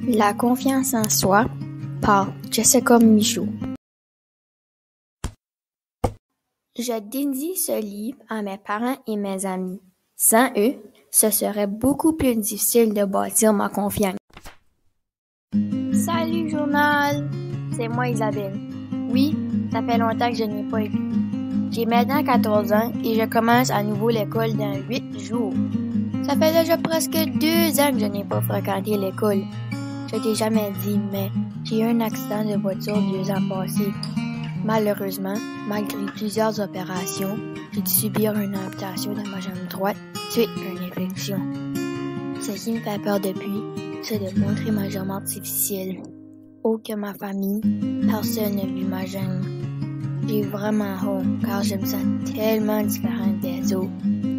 La confiance en soi par Jessica Michaud. Je dédie ce livre à mes parents et mes amis. Sans eux, ce serait beaucoup plus difficile de bâtir ma confiance. Salut journal! C'est moi Isabelle. Oui, ça fait longtemps que je n'ai pas écrit. J'ai maintenant 14 ans et je commence à nouveau l'école dans 8 jours. Ça fait déjà presque 2 ans que je n'ai pas fréquenté l'école. Je t'ai jamais dit, mais j'ai eu un accident de voiture 2 ans passés. Malheureusement, malgré plusieurs opérations, j'ai dû subir une amputation de ma jambe droite suite à une infection. Ce qui me fait peur depuis, c'est de montrer ma jambe artificielle. Aucun ma famille, personne n'a vu ma jambe. J'ai vraiment honte car je me sens tellement différente des autres.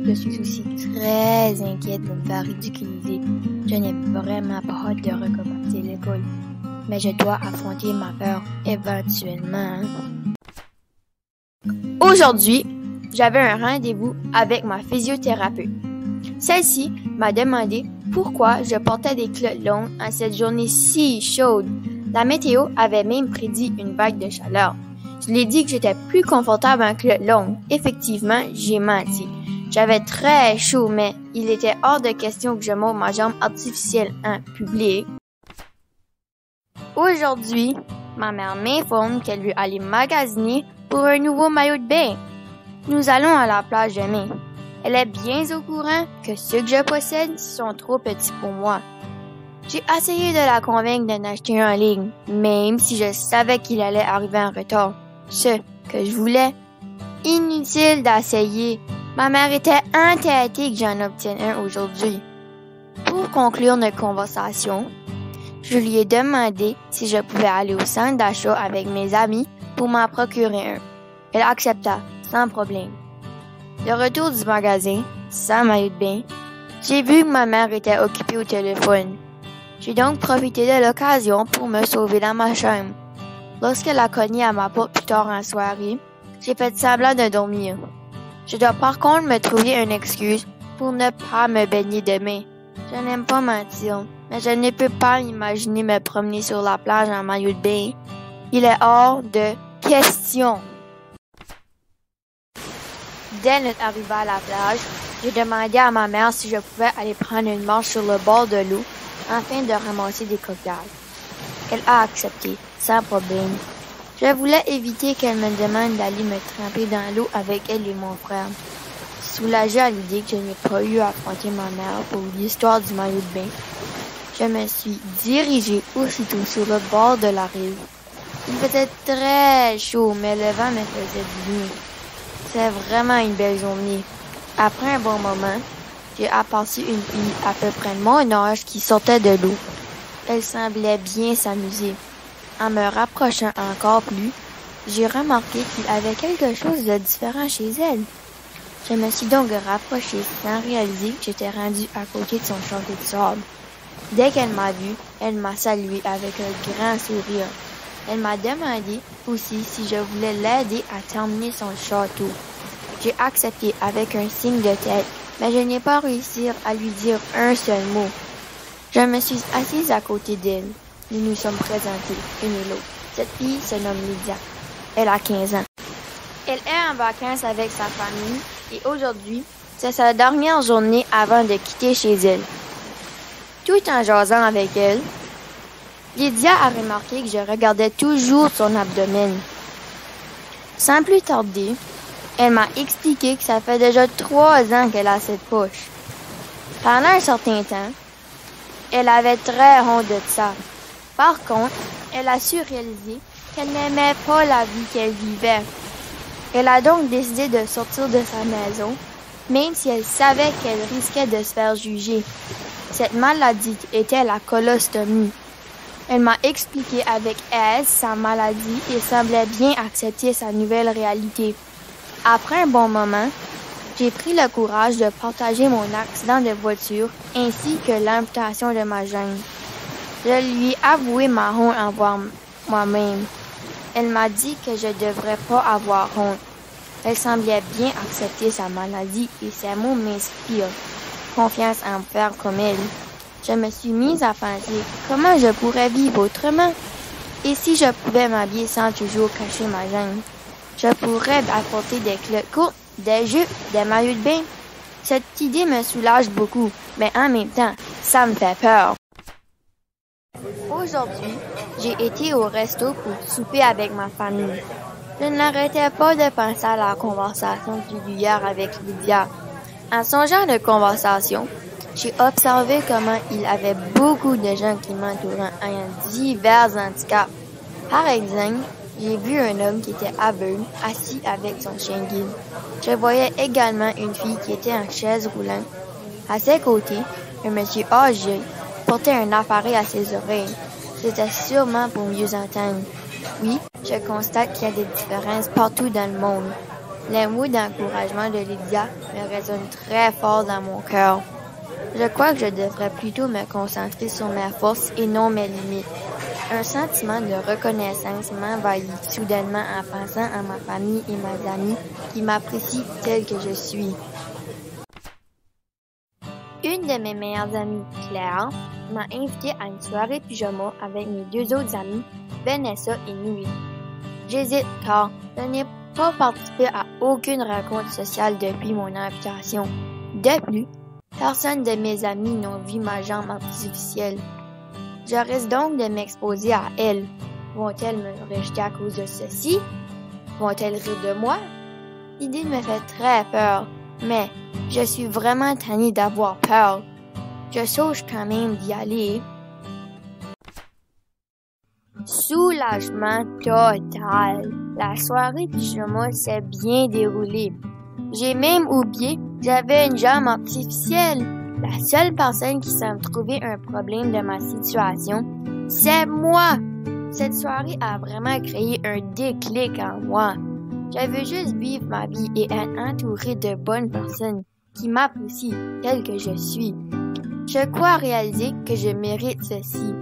Je suis aussi très inquiète de me faire ridiculiser. Je n'ai vraiment pas hâte de recommencer l'école. Mais je dois affronter ma peur éventuellement. Aujourd'hui, j'avais un rendez-vous avec ma physiothérapeute. Celle-ci m'a demandé pourquoi je portais des culottes longues en cette journée si chaude. La météo avait même prédit une vague de chaleur. Je lui ai dit que j'étais plus confortable en culottes longues. Effectivement, j'ai menti. J'avais très chaud, mais il était hors de question que je monte ma jambe artificielle en public. Aujourd'hui, ma mère m'informe qu'elle veut aller magasiner pour un nouveau maillot de bain. Nous allons à la plage demain. Elle est bien au courant que ceux que je possède sont trop petits pour moi. J'ai essayé de la convaincre d'en acheter un en ligne, même si je savais qu'il allait arriver en retard. Ce que je voulais. Inutile d'essayer. Ma mère était entêtée que j'en obtienne un aujourd'hui. Pour conclure notre conversation, je lui ai demandé si je pouvais aller au centre d'achat avec mes amis pour m'en procurer un. Elle accepta, sans problème. De retour du magasin, sans maillot de bain, j'ai vu que ma mère était occupée au téléphone. J'ai donc profité de l'occasion pour me sauver dans ma chambre. Lorsqu'elle a cogné à ma porte plus tard en soirée, j'ai fait semblant de dormir. Je dois par contre me trouver une excuse pour ne pas me baigner demain. Je n'aime pas mentir, mais je ne peux pas imaginer me promener sur la plage en maillot de bain. Il est hors de question. Dès notre arrivée à la plage, j'ai demandé à ma mère si je pouvais aller prendre une marche sur le bord de l'eau afin de ramasser des coquillages. Elle a accepté, sans problème. Je voulais éviter qu'elle me demande d'aller me tremper dans l'eau avec elle et mon frère. Soulagée à l'idée que je n'ai pas eu à affronter ma mère pour l'histoire du maillot de bain, je me suis dirigée aussitôt sur le bord de la rive. Il faisait très chaud, mais le vent me faisait du bien. C'est vraiment une belle journée. Après un bon moment, j'ai aperçu une fille à peu près de mon âge qui sortait de l'eau. Elle semblait bien s'amuser. En me rapprochant encore plus, j'ai remarqué qu'il avait quelque chose de différent chez elle. Je me suis donc rapprochée sans réaliser que j'étais rendue à côté de son château de sable. Dès qu'elle m'a vue, elle m'a salué avec un grand sourire. Elle m'a demandé aussi si je voulais l'aider à terminer son château. J'ai accepté avec un signe de tête, mais je n'ai pas réussi à lui dire un seul mot. Je me suis assise à côté d'elle. Nous nous sommes présentés, une et l'autre. Cette fille se nomme Lydia. Elle a 15 ans. Elle est en vacances avec sa famille et aujourd'hui, c'est sa dernière journée avant de quitter chez elle. Tout en jasant avec elle, Lydia a remarqué que je regardais toujours son abdomen. Sans plus tarder, elle m'a expliqué que ça fait déjà 3 ans qu'elle a cette poche. Pendant un certain temps, elle avait très honte de ça. Par contre, elle a su réaliser qu'elle n'aimait pas la vie qu'elle vivait. Elle a donc décidé de sortir de sa maison, même si elle savait qu'elle risquait de se faire juger. Cette maladie était la colostomie. Elle m'a expliqué avec aise sa maladie et semblait bien accepter sa nouvelle réalité. Après un bon moment, j'ai pris le courage de partager mon accident de voiture ainsi que l'amputation de ma jambe. Je lui ai avoué ma honte envers moi-même. Elle m'a dit que je devrais pas avoir honte. Elle semblait bien accepter sa maladie et ses mots m'inspirent. Confiance en me faire comme elle. Je me suis mise à penser comment je pourrais vivre autrement. Et si je pouvais m'habiller sans toujours cacher ma jambe? Je pourrais apporter des culottes courtes, des jupes, des maillots de bain. Cette idée me soulage beaucoup, mais en même temps, ça me fait peur. Aujourd'hui, j'ai été au resto pour souper avec ma famille. Je n'arrêtais pas de penser à la conversation que j'ai eue hier avec Lydia. En songeant de conversation, j'ai observé comment il y avait beaucoup de gens qui m'entouraient ayant divers handicaps. Par exemple, j'ai vu un homme qui était aveugle, assis avec son chien guide. Je voyais également une fille qui était en chaise roulante. À ses côtés, un monsieur âgé portait un appareil à ses oreilles. C'était sûrement pour mieux entendre. Oui, je constate qu'il y a des différences partout dans le monde. Les mots d'encouragement de Lydia me résonnent très fort dans mon cœur. Je crois que je devrais plutôt me concentrer sur mes forces et non mes limites. Un sentiment de reconnaissance m'envahit soudainement en pensant à ma famille et mes amis qui m'apprécient telle que je suis. Une de mes meilleures amies, Claire, m'a invitée à une soirée pyjama avec mes deux autres amies, Vanessa et Louis. J'hésite car je n'ai pas participé à aucune rencontre sociale depuis mon invitation. De plus, personne de mes amis n'a vu ma jambe artificielle. Je risque donc de m'exposer à elles. Vont-elles me rejeter à cause de ceci? Vont-elles rire de moi? L'idée me fait très peur, mais je suis vraiment tannée d'avoir peur. Je songe quand même d'y aller. Soulagement total. La soirée pyjama s'est bien déroulée. J'ai même oublié que j'avais une jambe artificielle. La seule personne qui semble trouver un problème de ma situation, c'est moi. Cette soirée a vraiment créé un déclic en moi. Je veux juste vivre ma vie et être entourée de bonnes personnes qui m'apprécient telle que je suis. Je crois réaliser que je mérite ceci.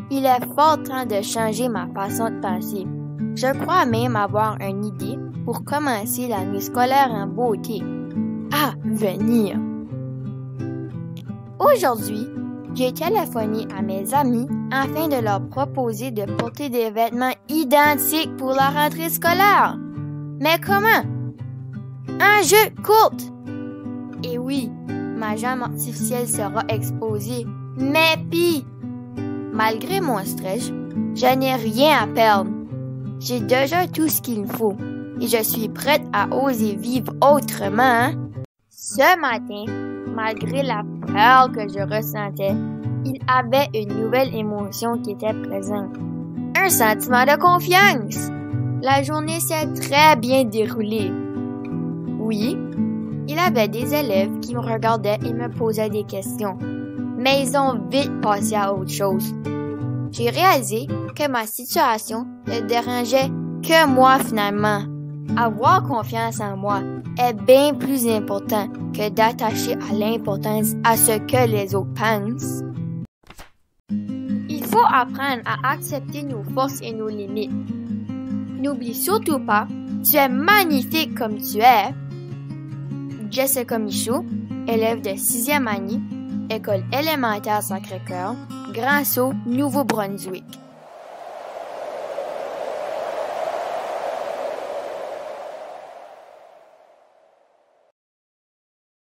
Il est fort temps de changer ma façon de penser. Je crois même avoir une idée pour commencer l'année scolaire en beauté. À venir. Aujourd'hui, j'ai téléphoné à mes amis afin de leur proposer de porter des vêtements identiques pour la rentrée scolaire. Mais comment? Un jeu courte! Et oui, ma jambe artificielle sera exposée. Mais pis, malgré mon stress, je n'ai rien à perdre. J'ai déjà tout ce qu'il me faut et je suis prête à oser vivre autrement. Hein? Ce matin, malgré la peur que je ressentais, il avait une nouvelle émotion qui était présente. Un sentiment de confiance. La journée s'est très bien déroulée. Oui, il y avait des élèves qui me regardaient et me posaient des questions, mais ils ont vite passé à autre chose. J'ai réalisé que ma situation ne dérangeait que moi finalement. Avoir confiance en moi est bien plus important que d'attacher à l'importance à ce que les autres pensent. Il faut apprendre à accepter nos forces et nos limites. N'oublie surtout pas, tu es magnifique comme tu es. Jessica Michaud, élève de 6e année, école élémentaire Sacré-Cœur, Grand Sault, Nouveau-Brunswick.